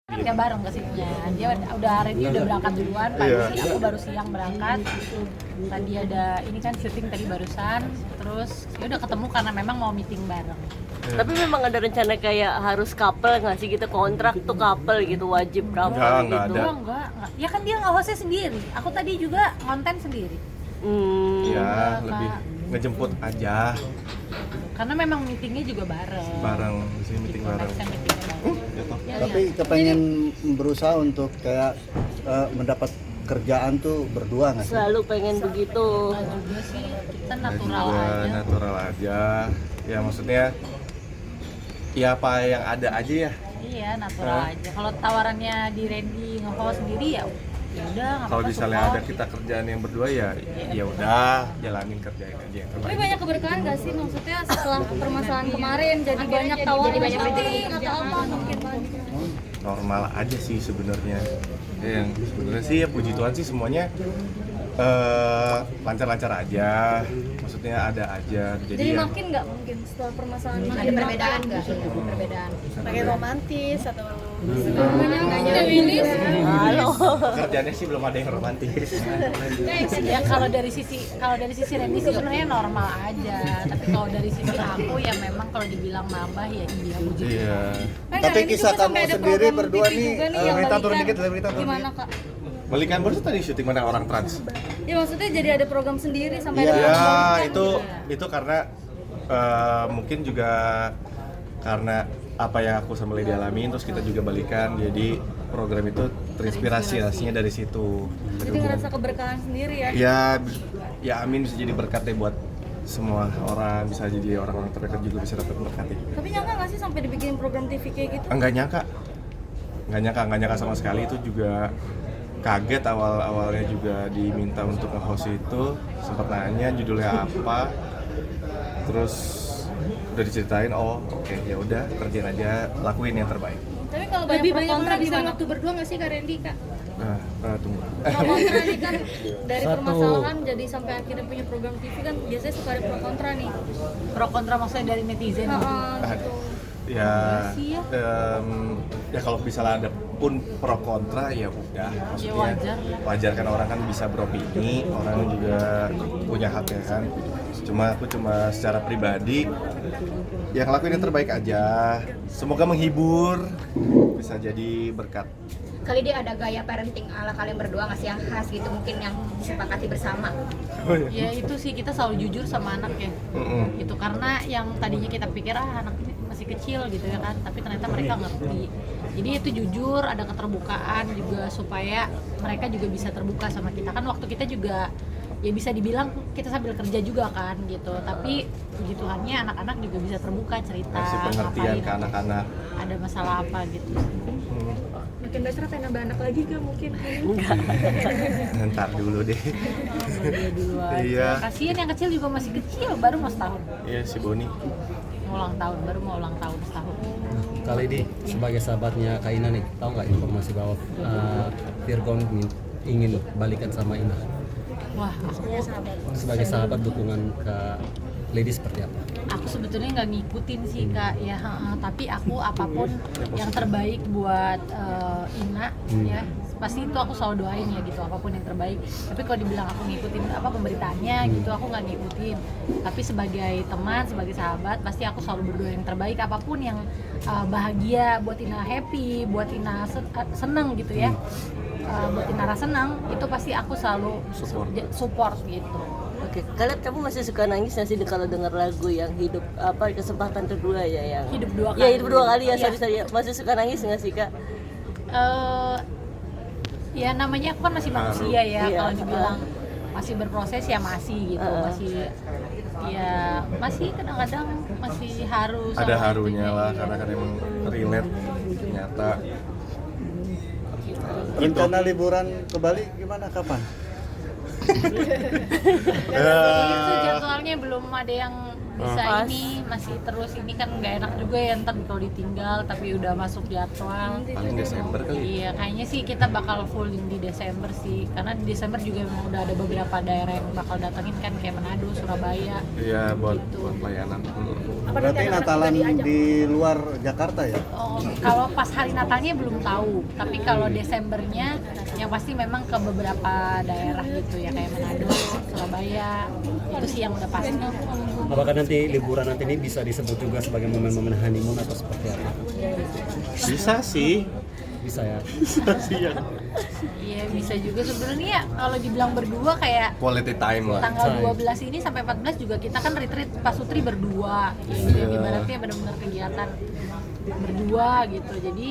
Kan nggak bareng kesininya, dia udah ready, udah berangkat duluan pagi, aku baru siang berangkat. Tadi ada ini kan syuting tadi barusan, terus ya udah ketemu karena memang mau meeting bareng. Tapi memang ada rencana kayak harus couple nggak sih, kita kontrak tuh couple gitu, wajib couple Enggak gitu? ada. Enggak, ya kan dia nge-hostnya sendiri, aku tadi juga konten sendiri. Ya, Enggak, lebih Kak. ngejemput aja Karena memang meetingnya juga bareng. di sini meeting Gitu, bareng. next time meetingnya bareng. Gitu. Ya, Tapi ya. kepengen berusaha untuk kayak mendapat kerjaan tuh berdua nggak sih? Selalu pengen begitu. Enggak juga sih, kita Nah, natural juga aja. natural aja. Ya maksudnya ya apa yang ada aja ya. Iya, natural aja. Kalau tawarannya di Randy nge-host sendiri ya udah nggak Kalau apa-apa, misalnya support. ada kita kerjaan yang berdua ya udah jalanin kerjain aja yang Tapi terbaik. banyak keberkahan gak sih, maksudnya setelah permasalahan kemarin jadi banyak tawaran syuting atau apa mungkin lagi? Normal aja sih sebenarnya. Yang sebenarnya sih ya puji Tuhan sih semuanya lancar-lancar aja. Maksudnya ada aja. Jadi ya, makin nggak mungkin setelah permasalahan Ada makin perbedaan nggak? Perbedaan. pakai romantis atau Halo. kerjanya sih belum ada yang romantis. Ya kalau dari sisi Randy sih sebenarnya normal aja. Tapi kalau dari sisi aku ya memang kalau dibilang nambah ya iya puji Tuhan. Iya. Tapi kisah kamu sendiri berdua nih, Rita turun dikit, Rita turun gimana dikit. kak? Balikan baru tadi syuting mana orang trans. Ya maksudnya jadi ada program sendiri sampai Iya. ada Ya program itu karena mungkin juga karena apa yang aku sama Lady alamin, terus kita juga balikan, jadi program itu terinspirasi aslinya dari situ. jadi ngerasa keberkahan sendiri ya. Ya amin, bisa jadi berkat deh buat semua orang, bisa jadi orang-orang terdekat juga bisa dapat berkat. Tapi nyangka nggak sih sampai dibikin program TV kayak gitu? Enggak nyangka sama sekali. Itu juga kaget awalnya juga diminta untuk nge-host itu, sempat nanya judulnya apa, terus udah diceritain, oh oke, ya udah kerjain aja, lakuin yang terbaik. Tapi kalau Lebih pro banyak kontra menghabiskan gimana? waktu berdua nggak sih Kak Randy, Kak? Nah, tunggu. Pro kontra nih kan dari permasalahan jadi sampai akhirnya punya program TV kan biasanya suka ada pro kontra nih. Pro kontra maksudnya dari netizen. Gitu. Ya, sih ya. ya kalau misalnya ada pun pro kontra ya udah, maksudnya wajar kan orang kan bisa beropini, orang juga punya hak ya kan. Aku cuma secara pribadi ya ngelakuin yang terbaik aja. Semoga menghibur, bisa jadi berkat. Kali dia ada gaya parenting ala kalian berdua nggak sih yang khas gitu, mungkin yang disepakati bersama? Ya itu sih, kita selalu jujur sama anak ya. Itu karena yang tadinya kita pikir anak ini masih kecil gitu ya kan, tapi ternyata mereka ngerti. Jadi itu jujur, ada keterbukaan juga supaya mereka juga bisa terbuka sama kita. Kan waktu kita juga ya bisa dibilang kita sambil kerja juga kan gitu, tapi puji Tuhannya anak-anak juga bisa terbuka cerita, Kasih pengertian ngapain, ke anak-anak. ada masalah apa gitu. Makin besar pengen nambah anak lagi Kak mungkin? Ntar dulu deh. Dia dulu aja. Iya. Kasian yang kecil juga masih kecil, baru mau setahun. Iya si Boni. Mau ulang tahun, baru mau ulang tahun setahun. Kali ini sebagai sahabatnya Kak Ina nih, tahu nggak informasi bahwa Virgon ingin balikan sama Ina? Wah, Sebagai sahabat dukungan ke Lady seperti apa? aku sebetulnya nggak ngikutin sih Kak ya, tapi aku apapun yang terbaik buat Ina ya pasti itu aku selalu doain ya gitu, apapun yang terbaik. Tapi kalau dibilang aku ngikutin apa pemberitaannya gitu, aku nggak ngikutin. Tapi sebagai teman, sebagai sahabat, pasti aku selalu berdoa yang terbaik, apapun yang bahagia buat Ina, happy buat Ina, seneng gitu ya, buat Ina senang, itu pasti aku selalu support gitu. Oke, kalian kamu masih suka nangis nggak sih kalau dengar lagu yang hidup apa kesempatan kedua ya yang Hidup dua Ya kali. hidup dua kali ya, Iya. sorry. Masih suka nangis nggak sih Kak? Ya namanya aku kan masih manusia ya, Iya. kalau dibilang masih berproses ya masih gitu, masih kadang-kadang masih haru sama Ada harunya itunya, lah, iya. karena kan emang relate ternyata. Rencana liburan ke Bali gimana, kapan? Itu jadwalnya belum ada yang bisa Pas. ini masih terus ini kan nggak enak juga ya ntar kalau ditinggal tapi udah masuk jadwal. Paling Desember kali. Iya, kayaknya sih kita bakal fullin di Desember sih, karena di Desember juga memang udah ada beberapa daerah yang bakal datengin kan kayak Manado, Surabaya. Iya, buat Gitu. buat pelayanan. Berarti Natalan di luar Jakarta ya? Oh, kalau pas hari Natalnya belum tahu, tapi kalau Desembernya yang pasti memang ke beberapa daerah gitu ya kayak Manado, Surabaya, itu sih yang udah pasti. Apakah nanti liburan nanti ini bisa disebut juga sebagai momen-momen honeymoon atau seperti apa? Bisa sih. Bisa ya. Bisa sih ya. Iya bisa juga sebenarnya ya, kalau dibilang berdua kayak Quality time lah. tanggal Say. 12 ini sampai 14 juga kita kan retreat Pak Sutri berdua gitu. Iya. Ibaratnya benar-benar kegiatan berdua gitu. Jadi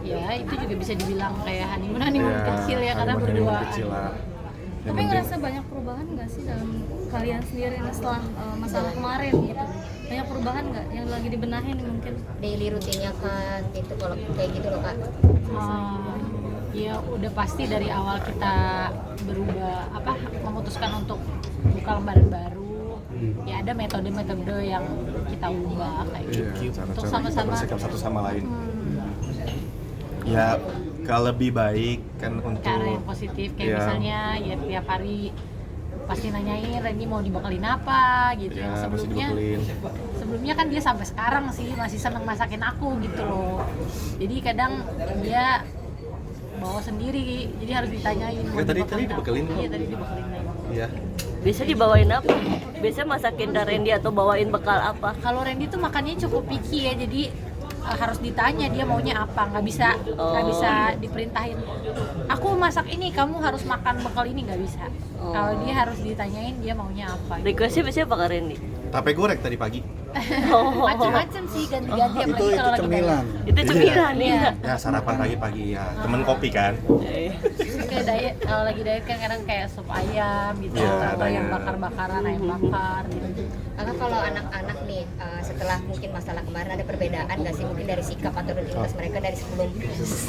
ya itu juga bisa dibilang kayak honeymoon kecil ya karena honeymoon berdua. kecil lah. Yang Tapi penting- ngerasa banyak perubahan nggak sih dalam kalian sendiri ini setelah masalah kemarin gitu? Banyak perubahan nggak yang lagi dibenahin mungkin? Daily rutinnya kan gitu kalau kayak gitu loh Kak. Ya udah pasti dari awal kita berubah memutuskan untuk buka lembaran baru. Ya ada metode-metode yang kita ubah kayak Iya, gitu. cara-cara Untuk kita sama-sama bersikap satu sama lain. Ya, kalau lebih baik kan untuk cara yang positif kayak Iya. misalnya ya tiap hari pasti nanyain Randy mau dibekelin apa gitu. Ya, Yang masih dibekelin. sebelumnya kan dia sampai sekarang sih masih seneng masakin aku gitu loh. Jadi kadang dia bawa sendiri, jadi harus ditanyain. mau tadi dibekelin apa. dibekelin kok. Iya tadi dibekelin. Iya. Biasa dibawain apa? Biasa masakin Randy atau bawain bekal apa? Kalau Randy tuh makannya cukup picky ya, jadi harus ditanya dia maunya apa, nggak bisa diperintahin. Aku masak ini, kamu harus makan bekal ini, nggak bisa. Kalau dia harus ditanyain dia maunya apa. Requestnya biasanya apa Kak Randy? Tape goreng tadi pagi. Macam-macam sih ganti-ganti Itu apalagi kalau lagi cemilan. Itu cemilan Iya. ya. Ya sarapan pagi-pagi ya. Temen kopi kan. kayak diet, kalau lagi diet kan kadang kayak sup ayam gitu, Iya, atau ada ayam ya. bakar-bakaran, ayam bakar gitu. Karena kalau anak-anak nih setelah mungkin masalah kemarin ada perbedaan nggak sih mungkin dari sikap atau rutinitas mereka dari sebelum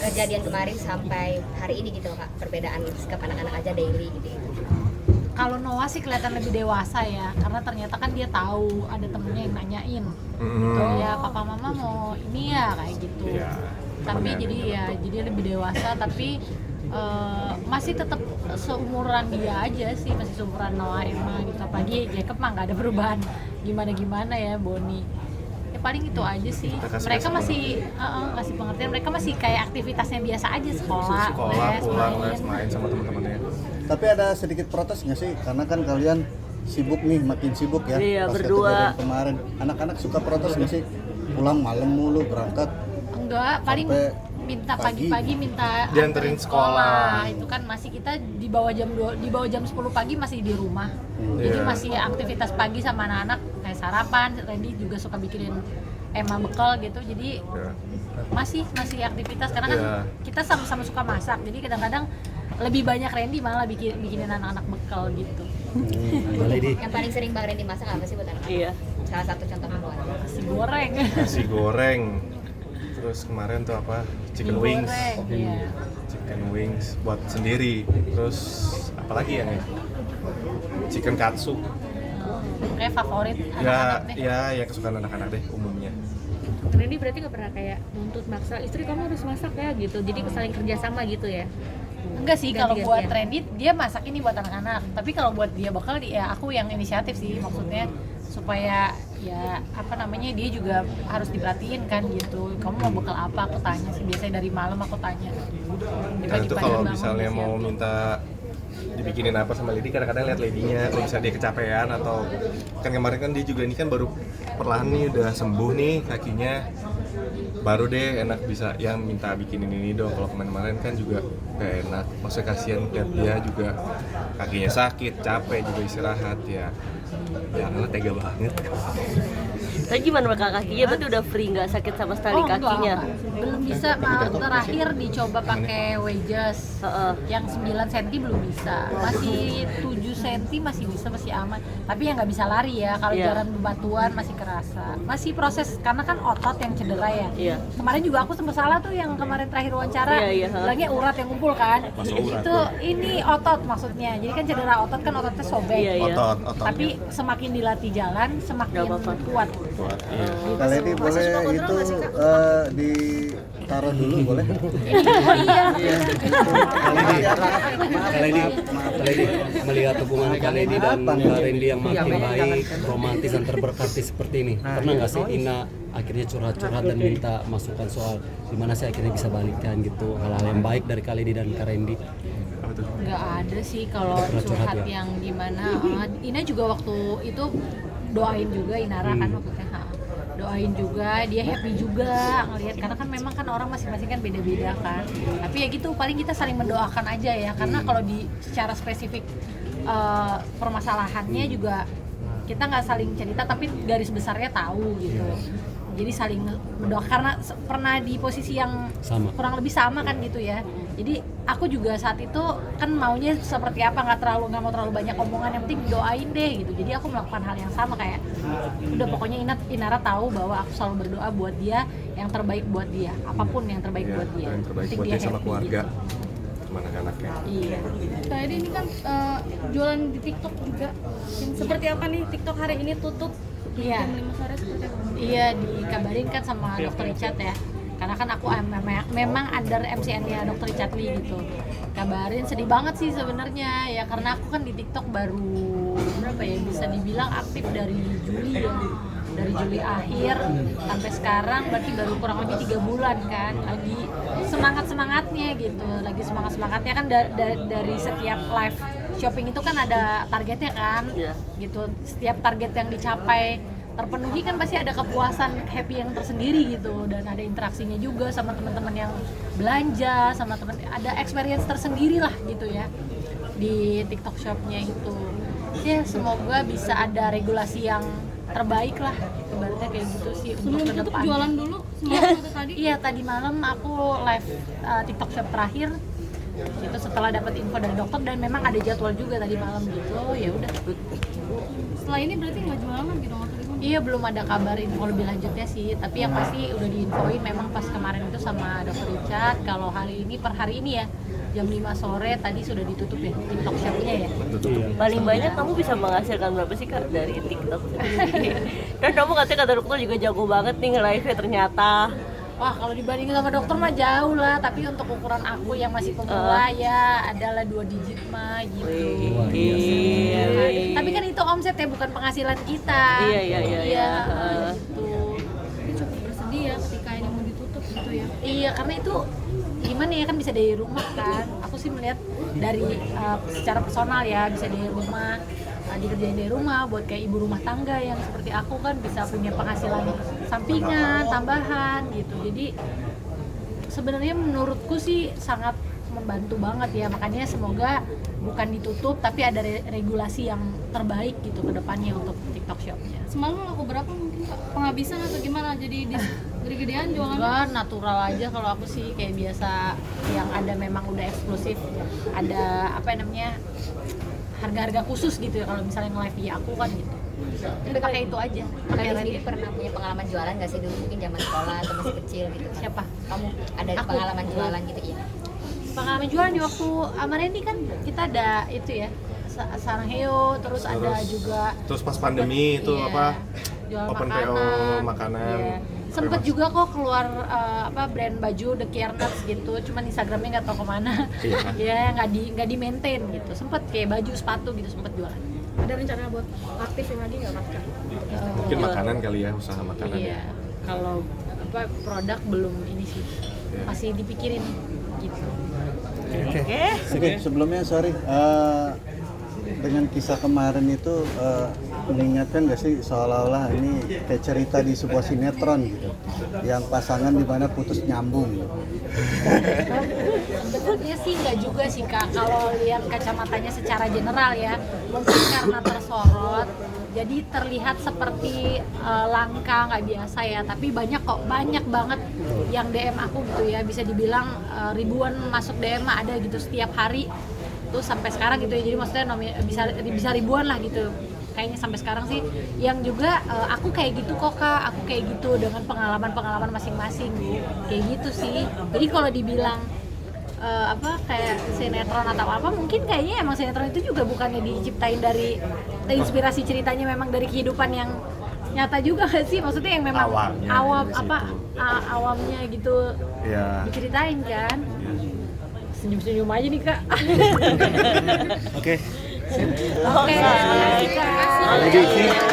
kejadian kemarin sampai hari ini gitu loh Kak, perbedaan sikap anak-anak aja daily gitu. Kalau Noah sih kelihatan lebih dewasa ya, karena ternyata kan dia tahu ada temennya yang nanyain. Gitu ya, papa mama mau ini ya kayak gitu. Iya, Tapi temennya jadi ada. ya jadi lebih dewasa tapi masih tetap seumuran dia aja sih, masih seumuran Noah Emma gitu. Apalagi Jacob mah nggak ada perubahan gimana ya Bonnie. Ya paling itu aja sih. Kita kasih Mereka kasih masih kasih pengertian, mereka masih kayak aktivitasnya biasa aja, sekolah, les, pulang, main. les, main sama teman-temannya. Tapi ada sedikit protes nggak sih? Karena kan kalian sibuk nih, makin sibuk ya. Iya, Pasca berdua. kejadian kemarin. Anak-anak suka protes nggak sih? Pulang malam mulu, berangkat. Enggak, paling Sampai minta pagi. pagi-pagi minta Dianterin anterin sekolah. Itu kan masih kita di bawah jam 10 pagi masih di rumah. Jadi Iya. masih aktivitas pagi sama anak-anak kayak sarapan. Randy juga suka bikinin Emma bekal gitu. Jadi Ya. masih aktivitas karena kan Iya. kita sama-sama suka masak. Jadi kadang-kadang lebih banyak Randy malah bikinin anak-anak bekal gitu. Lady. Yang paling sering Bang Randy masak apa sih buat anak-anak? Iya. Salah satu contoh menu aja. Nasi goreng. Nasi goreng. Terus kemarin tuh apa? Chicken wings. Iya. Chicken wings buat sendiri. Terus apalagi ya nih? Chicken katsu. Kayak favorit Ya, anak-anak deh. ya kesukaan anak-anak deh umumnya. Randy berarti nggak pernah kayak nuntut maksa istri kamu harus masak ya gitu, jadi saling kerjasama gitu ya? Enggak sih, kalau buat Ganti-gantian. Randy dia masak ini buat anak-anak. Tapi kalau buat dia bakal ya aku yang inisiatif sih, maksudnya supaya ya dia juga harus diperhatiin kan gitu. Kamu mau bekal apa? Aku tanya sih, biasanya dari malam aku tanya. Dia Nah itu pagi-pagi kalau bangun, misalnya dia mau siapin. minta dibikinin apa sama Lady, kadang-kadang lihat Ladynya, kalau misalnya dia kecapean atau kan kemarin kan dia juga ini kan baru perlahan nih udah sembuh nih kakinya, baru deh enak bisa yang minta bikinin ini dong. Kalau kemarin-kemarin kan juga gak enak, maksudnya kasihan lihat dia juga kakinya sakit, capek juga istirahat ya. Ya Allah tega banget. Tapi gimana kakinya berarti udah free, nggak sakit sama sekali kakinya? enggak. Belum bisa, terakhir dicoba pakai wedges. Yang 9 cm belum bisa. Masih 7 cm masih bisa, masih aman. Tapi yang nggak bisa lari ya. Kalau jalan bebatuan masih kerasa. Masih proses karena kan otot yang cedera ya. Kemarin juga aku sempat salah tuh yang kemarin terakhir wawancara. Bilangnya urat yang kumpul kan. Itu ini otot maksudnya. Jadi kan cedera otot kan ototnya sobek. Otot. Tapi semakin dilatih jalan semakin kuat. Kalau ini boleh itu ditaruh dulu boleh? Kali ini melihat hubungan kali ini dan Kak Randy yang makin baik, romantis dan terberkati seperti ini. Pernah nggak sih Ina akhirnya curhat-curhat dan minta masukan soal gimana sih akhirnya bisa balikan gitu, hal-hal yang baik dari kali ini dan Kak Randy? Nggak ada sih kalau curhat yang gimana. Ina juga waktu itu doain juga Inara kan waktu itu. Doain juga, dia happy juga ngelihat karena kan memang kan orang masing-masing kan beda-beda kan. Tapi ya gitu paling kita saling mendoakan aja ya karena kalau di secara spesifik permasalahannya juga kita nggak saling cerita tapi garis besarnya tahu gitu. Jadi saling mendoakan karena pernah di posisi yang kurang lebih sama kan gitu ya. Jadi aku juga saat itu kan maunya seperti apa, nggak mau terlalu banyak omongan, yang penting doain deh gitu. Jadi aku melakukan hal yang sama kayak udah pokoknya Inara tahu bahwa aku selalu berdoa buat dia yang terbaik buat dia, apapun yang terbaik buat dia. Yang terbaik buat dia sama keluarga, sama anak-anaknya. Iya. Tadi ini kan jualan di TikTok juga. Seperti apa nih TikTok hari ini tutup? Jam 5 sore seperti apa? Iya, dikabarin kan sama Dr. Richard ya. Karena kan aku memang under MCN-nya Dr. Richard Lee gitu. Kabarin sedih banget sih sebenarnya ya karena aku kan di TikTok baru berapa ya, bisa dibilang aktif dari Juli ya. Dari Juli akhir sampai sekarang berarti baru kurang lebih 3 bulan kan. Lagi semangat-semangatnya gitu. Lagi semangat-semangatnya kan dari setiap live shopping itu kan ada targetnya kan. Gitu. Setiap target yang dicapai terpenuhi kan pasti ada kepuasan happy yang tersendiri gitu, dan ada interaksinya juga sama teman-teman yang belanja, sama teman, ada experience tersendiri lah gitu ya di TikTok Shopnya itu. Ya semoga bisa ada regulasi yang terbaik lah, ibaratnya kayak gitu sih. Sebelum untuk tutup kedepannya. Jualan dulu sebelum tadi? Iya, tadi malam aku live TikTok Shop terakhir itu setelah dapat info dari dokter dan memang ada jadwal juga tadi malam gitu. Ya udah. Setelah ini berarti nggak jualan lagi dong atau gimana? Iya, belum ada kabar info lebih lanjutnya sih, tapi yang pasti udah diinfoin memang pas kemarin itu sama Dr. Richard kalau hari ini per hari ini ya jam 5 sore tadi sudah ditutup ya TikTok Shop-nya ya. Paling banyak kamu bisa menghasilkan berapa sih Kak dari TikTok sendiri? Dan kamu katanya kata dokter juga jago banget nih nge-live-nya ternyata. Wah, kalau dibandingin sama dokter mah jauh lah, tapi untuk ukuran aku yang masih pemula ya adalah 2 digit mah gitu. Tapi kan itu omset ya, bukan penghasilan kita. Iya. Gitu. Tapi cukup bersedih ya ketika ini mau ditutup gitu ya. Iya, karena itu gimana ya, kan bisa dari rumah kan. Aku sih melihat dari secara personal ya, bisa dari rumah, dikerjain dari rumah buat kayak ibu rumah tangga yang seperti aku kan bisa punya penghasilan sampingan, tambahan gitu. Jadi sebenarnya menurutku sih sangat membantu banget ya, makanya semoga bukan ditutup tapi ada regulasi yang terbaik gitu ke depannya untuk TikTok Shop-nya. Semalam laku berapa mungkin Kak? Penghabisan atau gimana? Jadi gede-gedean jualan? Enggak, natural aja kalau aku sih, kayak biasa yang ada memang udah eksklusif, ada apa namanya harga-harga khusus gitu ya kalau misalnya nge-live di aku kan gitu. Udah pakai itu aja. Kak sendiri pernah punya pengalaman jualan nggak sih dulu mungkin zaman sekolah atau masih kecil gitu? Siapa? Kamu ada Aku. pengalaman jualan gitu ya? Pengalaman jualan di waktu sama Randy kan kita ada itu ya, Sarangheo, terus ada juga Terus pas pandemi itu iya, apa? jual Open makanan, PO makanan. iya. Sempet juga kok keluar brand baju The Care Nuts gitu, cuman Instagramnya nggak tahu kemana. Iya. Ya nggak di maintain gitu. Sempet kayak baju sepatu gitu sempet jualan. Ada rencana buat aktifin lagi nggak Kak? Mungkin makanan kali ya, usaha makanan. Iya, kalau produk belum ini sih, masih dipikirin gitu. Oke, sebelumnya sorry, dengan kisah kemarin itu mengingatkan nggak sih seolah-olah ini kayak cerita di sebuah sinetron gitu, yang pasangan di mana putus nyambung gitu. Sebenarnya sih nggak juga sih Kak, kalau lihat kacamatanya secara general ya, mungkin karena tersorot jadi terlihat seperti langka nggak biasa ya, tapi banyak banget yang DM aku gitu ya, bisa dibilang ribuan masuk DM ada gitu setiap hari tuh sampai sekarang gitu ya, jadi maksudnya bisa ribuan lah gitu kayaknya sampai sekarang sih, yang juga aku kayak gitu kok Kak, aku kayak gitu dengan pengalaman masing-masing kayak gitu sih. Jadi kalau dibilang kayak sinetron atau apa, mungkin kayaknya emang sinetron itu juga bukannya diciptain dari inspirasi ceritanya memang dari kehidupan yang nyata juga nggak sih, maksudnya yang memang awamnya gitu Ya. diceritain kan. Senyum-senyum aja nih Kak. Oke. Oke, terima kasih Kak.